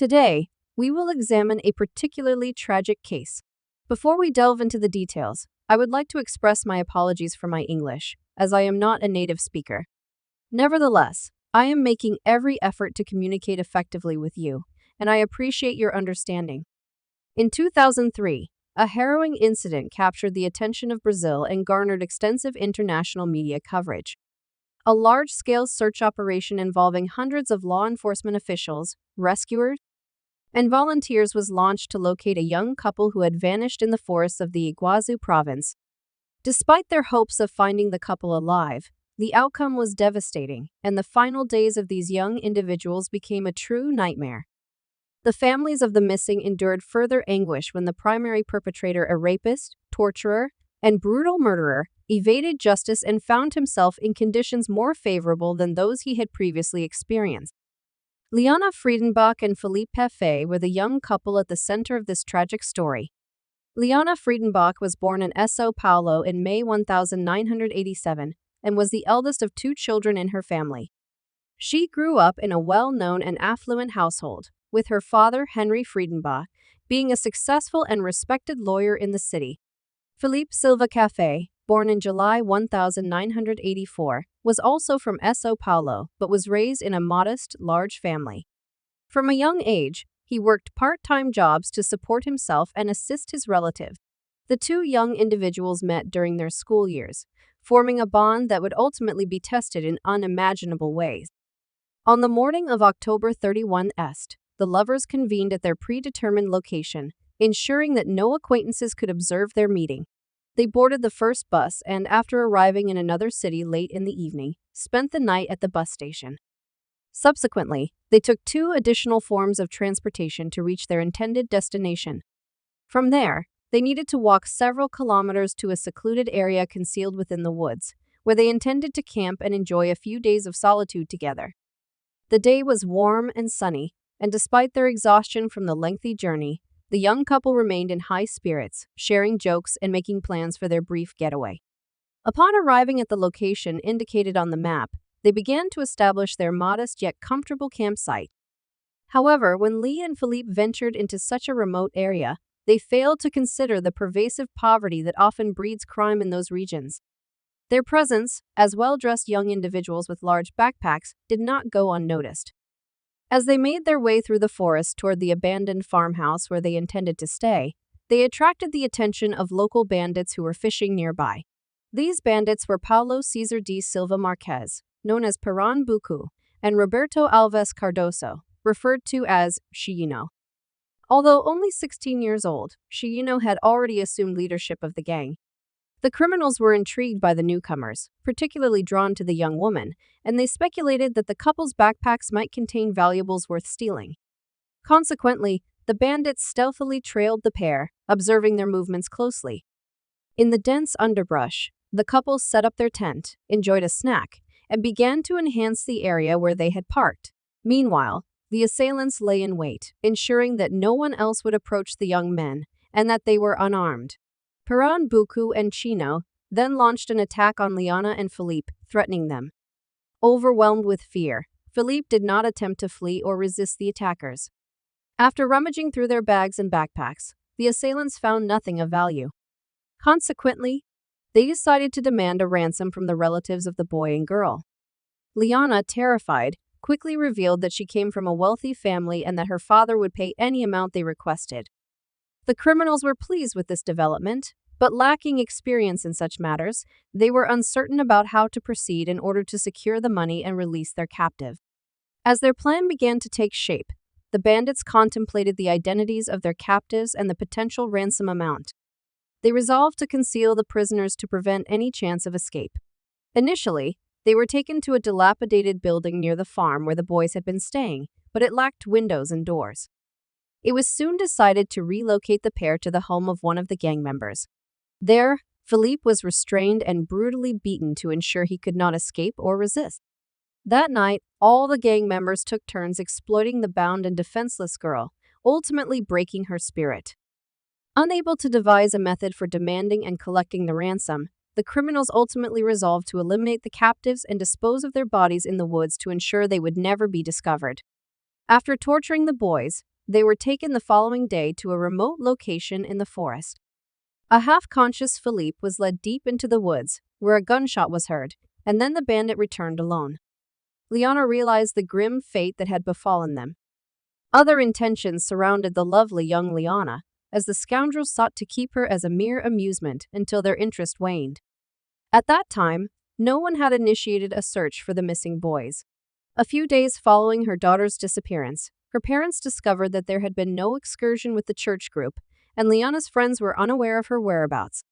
Today, we will examine a particularly tragic case. Before we delve into the details, I would like to express my apologies for my English, as I am not a native speaker. Nevertheless, I am making every effort to communicate effectively with you, and I appreciate your understanding. In 2003, a harrowing incident captured the attention of Brazil and garnered extensive international media coverage. A large-scale search operation involving hundreds of law enforcement officials, rescuers, and volunteers was launched to locate a young couple who had vanished in the forests of the Iguazu province. Despite their hopes of finding the couple alive, the outcome was devastating, and the final days of these young individuals became a true nightmare. The families of the missing endured further anguish when the primary perpetrator, a rapist, torturer, and brutal murderer, evaded justice and found himself in conditions more favorable than those he had previously experienced. Liana Friedenbach and Philippe Peffet were the young couple at the center of this tragic story. Liana Friedenbach was born in São Paulo in May 1987 and was the eldest of two children in her family. She grew up in a well-known and affluent household, with her father, Henry Friedenbach, being a successful and respected lawyer in the city. Philippe Silva Café, born in July 1984, was also from São Paulo but was raised in a modest, large family. From a young age, he worked part-time jobs to support himself and assist his relatives. The two young individuals met during their school years, forming a bond that would ultimately be tested in unimaginable ways. On the morning of October 31, the lovers convened at their predetermined location, ensuring that no acquaintances could observe their meeting. They boarded the first bus and, after arriving in another city late in the evening, spent the night at the bus station. Subsequently, they took two additional forms of transportation to reach their intended destination. From there, they needed to walk several kilometers to a secluded area concealed within the woods, where they intended to camp and enjoy a few days of solitude together. The day was warm and sunny, and despite their exhaustion from the lengthy journey, the young couple remained in high spirits, sharing jokes and making plans for their brief getaway. Upon arriving at the location indicated on the map, they began to establish their modest yet comfortable campsite. However, when Lee and Philippe ventured into such a remote area, they failed to consider the pervasive poverty that often breeds crime in those regions. Their presence, as well-dressed young individuals with large backpacks, did not go unnoticed. As they made their way through the forest toward the abandoned farmhouse where they intended to stay, they attracted the attention of local bandits who were fishing nearby. These bandits were Paulo Cesar de Silva Marques, known as Pernambuco, and Roberto Alves Cardoso, referred to as Chino. Although only 16 years old, Chino had already assumed leadership of the gang. The criminals were intrigued by the newcomers, particularly drawn to the young woman, and they speculated that the couple's backpacks might contain valuables worth stealing. Consequently, the bandits stealthily trailed the pair, observing their movements closely. In the dense underbrush, the couple set up their tent, enjoyed a snack, and began to enhance the area where they had parked. Meanwhile, the assailants lay in wait, ensuring that no one else would approach the young men, and that they were unarmed. Pernambuco and Chino then launched an attack on Liana and Philippe, threatening them. Overwhelmed with fear, Philippe did not attempt to flee or resist the attackers. After rummaging through their bags and backpacks, the assailants found nothing of value. Consequently, they decided to demand a ransom from the relatives of the boy and girl. Liana, terrified, quickly revealed that she came from a wealthy family and that her father would pay any amount they requested. The criminals were pleased with this development, but lacking experience in such matters, they were uncertain about how to proceed in order to secure the money and release their captive. As their plan began to take shape, the bandits contemplated the identities of their captives and the potential ransom amount. They resolved to conceal the prisoners to prevent any chance of escape. Initially, they were taken to a dilapidated building near the farm where the boys had been staying, but it lacked windows and doors. It was soon decided to relocate the pair to the home of one of the gang members. There, Philippe was restrained and brutally beaten to ensure he could not escape or resist. That night, all the gang members took turns exploiting the bound and defenseless girl, ultimately breaking her spirit. Unable to devise a method for demanding and collecting the ransom, the criminals ultimately resolved to eliminate the captives and dispose of their bodies in the woods to ensure they would never be discovered. After torturing the boys, they were taken the following day to a remote location in the forest. A half-conscious Philippe was led deep into the woods, where a gunshot was heard, and then the bandit returned alone. Liana realized the grim fate that had befallen them. Other intentions surrounded the lovely young Liana, as the scoundrels sought to keep her as a mere amusement until their interest waned. At that time, no one had initiated a search for the missing boys. A few days following her daughter's disappearance, her parents discovered that there had been no excursion with the church group, and Liana's friends were unaware of her whereabouts.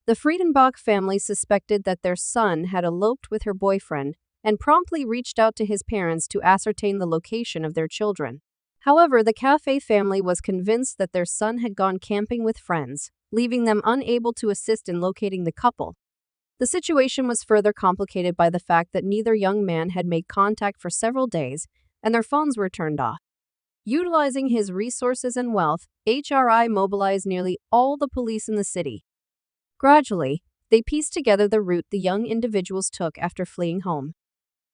The Friedenbach family suspected that their son had eloped with her boyfriend and promptly reached out to his parents to ascertain the location of their children. However, the Cafe family was convinced that their son had gone camping with friends, leaving them unable to assist in locating the couple. The situation was further complicated by the fact that neither young man had made contact for several days, and their phones were turned off. Utilizing his resources and wealth, HRI mobilized nearly all the police in the city. Gradually, they pieced together the route the young individuals took after fleeing home.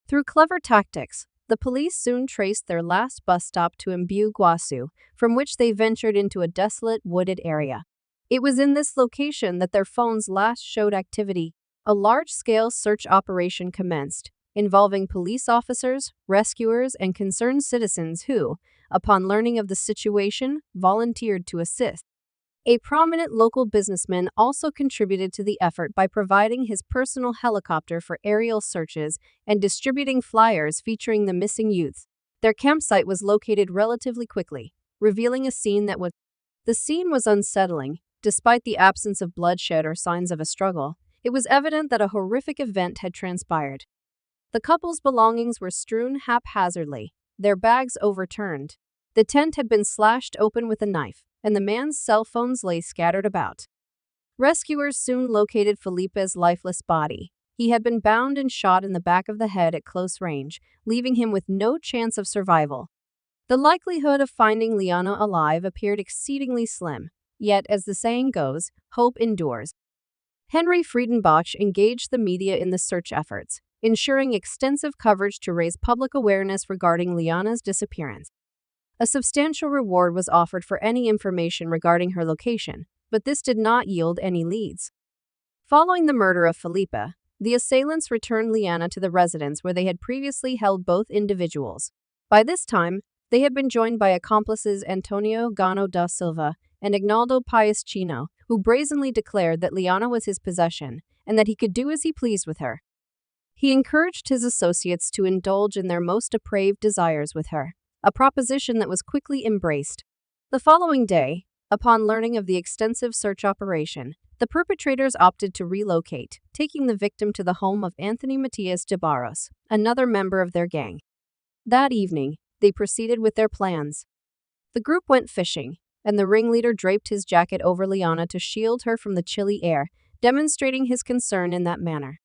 Through clever tactics, the police soon traced their last bus stop to Mbu Guasu, from which they ventured into a desolate, wooded area. It was in this location that their phones last showed activity. A large-scale search operation commenced, involving police officers, rescuers, and concerned citizens who, upon learning of the situation, volunteered to assist. A prominent local businessman also contributed to the effort by providing his personal helicopter for aerial searches and distributing flyers featuring the missing youths. Their campsite was located relatively quickly, revealing a scene that was... The scene was unsettling. Despite the absence of bloodshed or signs of a struggle, it was evident that a horrific event had transpired. The couple's belongings were strewn haphazardly, their bags overturned. The tent had been slashed open with a knife, and the man's cell phones lay scattered about. Rescuers soon located Felipe's lifeless body. He had been bound and shot in the back of the head at close range, leaving him with no chance of survival. The likelihood of finding Liana alive appeared exceedingly slim, yet, as the saying goes, hope endures. Henry Friedenbach engaged the media in the search efforts, ensuring extensive coverage to raise public awareness regarding Liana's disappearance. A substantial reward was offered for any information regarding her location, but this did not yield any leads. Following the murder of Felipe, the assailants returned Liana to the residence where they had previously held both individuals. By this time, they had been joined by accomplices Antonio Gano da Silva and Ignaldo Paes Chino, who brazenly declared that Liana was his possession and that he could do as he pleased with her. He encouraged his associates to indulge in their most depraved desires with her, a proposition that was quickly embraced. The following day, upon learning of the extensive search operation, the perpetrators opted to relocate, taking the victim to the home of Anthony Matias de Barros, another member of their gang. That evening, they proceeded with their plans. The group went fishing, and the ringleader draped his jacket over Liana to shield her from the chilly air, demonstrating his concern in that manner.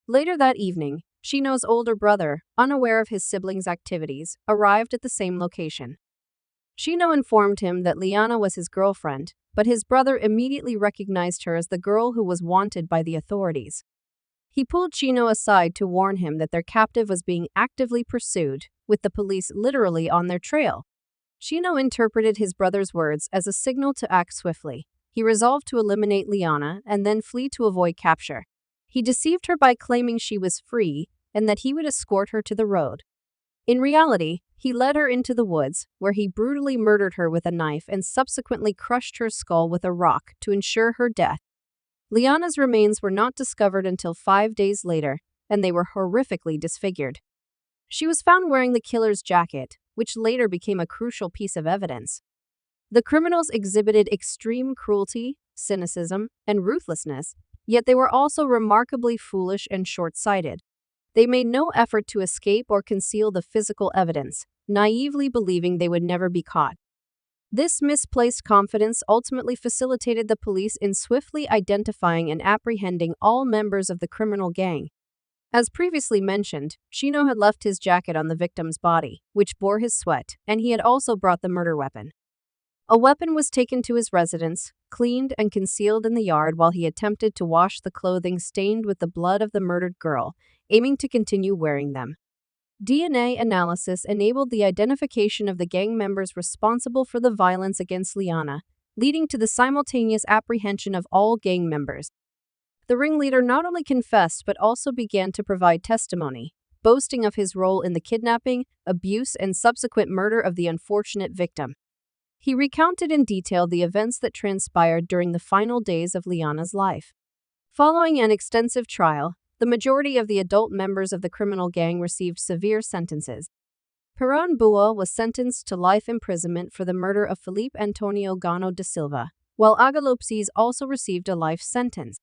Later that evening, Chino's older brother, unaware of his siblings' activities, arrived at the same location. Chino informed him that Liana was his girlfriend, but his brother immediately recognized her as the girl who was wanted by the authorities. He pulled Chino aside to warn him that their captive was being actively pursued, with the police literally on their trail. Chino interpreted his brother's words as a signal to act swiftly. He resolved to eliminate Liana and then flee to avoid capture. He deceived her by claiming she was free and that he would escort her to the road. In reality, he led her into the woods, where he brutally murdered her with a knife and subsequently crushed her skull with a rock to ensure her death. Liana's remains were not discovered until 5 days later, and they were horrifically disfigured. She was found wearing the killer's jacket, which later became a crucial piece of evidence. The criminals exhibited extreme cruelty, cynicism, and ruthlessness, yet they were also remarkably foolish and short-sighted. They made no effort to escape or conceal the physical evidence, naively believing they would never be caught. This misplaced confidence ultimately facilitated the police in swiftly identifying and apprehending all members of the criminal gang. As previously mentioned, Chino had left his jacket on the victim's body, which bore his sweat, and he had also brought the murder weapon. A weapon was taken to his residence, cleaned and concealed in the yard while he attempted to wash the clothing stained with the blood of the murdered girl, aiming to continue wearing them. DNA analysis enabled the identification of the gang members responsible for the violence against Liana, leading to the simultaneous apprehension of all gang members. The ringleader not only confessed but also began to provide testimony, boasting of his role in the kidnapping, abuse, and subsequent murder of the unfortunate victim. He recounted in detail the events that transpired during the final days of Liana's life. Following an extensive trial, the majority of the adult members of the criminal gang received severe sentences. Perón Bua was sentenced to life imprisonment for the murder of Felipe Antonio Gano da Silva, while Agalopsis also received a life sentence.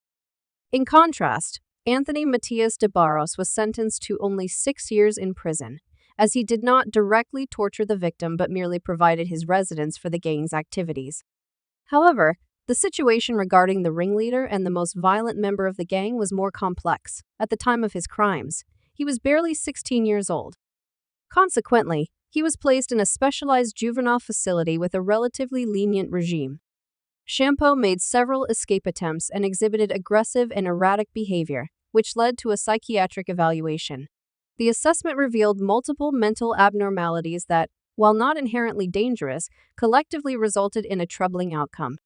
In contrast, Anthony Matias de Barros was sentenced to only 6 years in prison, as he did not directly torture the victim but merely provided his residence for the gang's activities. However, the situation regarding the ringleader and the most violent member of the gang was more complex. At the time of his crimes, he was barely 16 years old. Consequently, he was placed in a specialized juvenile facility with a relatively lenient regime. Champeau made several escape attempts and exhibited aggressive and erratic behavior, which led to a psychiatric evaluation. The assessment revealed multiple mental abnormalities that, while not inherently dangerous, collectively resulted in a troubling outcome.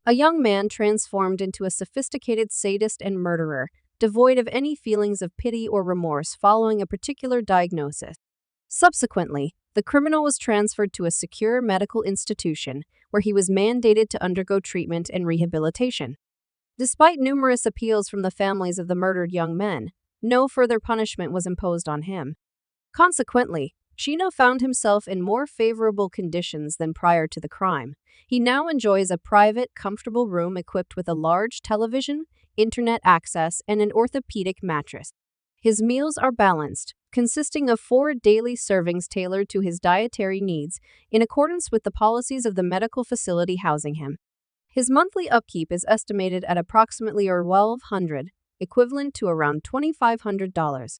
A young man transformed into a sophisticated sadist and murderer, devoid of any feelings of pity or remorse following a particular diagnosis. Subsequently, the criminal was transferred to a secure medical institution, where he was mandated to undergo treatment and rehabilitation. Despite numerous appeals from the families of the murdered young men, no further punishment was imposed on him. Consequently, Chino found himself in more favorable conditions than prior to the crime. He now enjoys a private, comfortable room equipped with a large television, internet access, and an orthopedic mattress. His meals are balanced, consisting of 4 daily servings tailored to his dietary needs, in accordance with the policies of the medical facility housing him. His monthly upkeep is estimated at approximately $1,200, equivalent to around $2,500.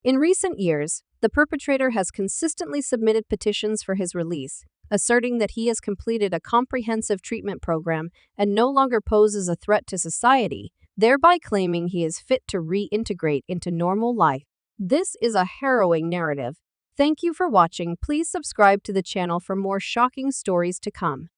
In recent years, the perpetrator has consistently submitted petitions for his release, asserting that he has completed a comprehensive treatment program and no longer poses a threat to society, thereby claiming he is fit to reintegrate into normal life. This is a harrowing narrative. Thank you for watching. Please subscribe to the channel for more shocking stories to come.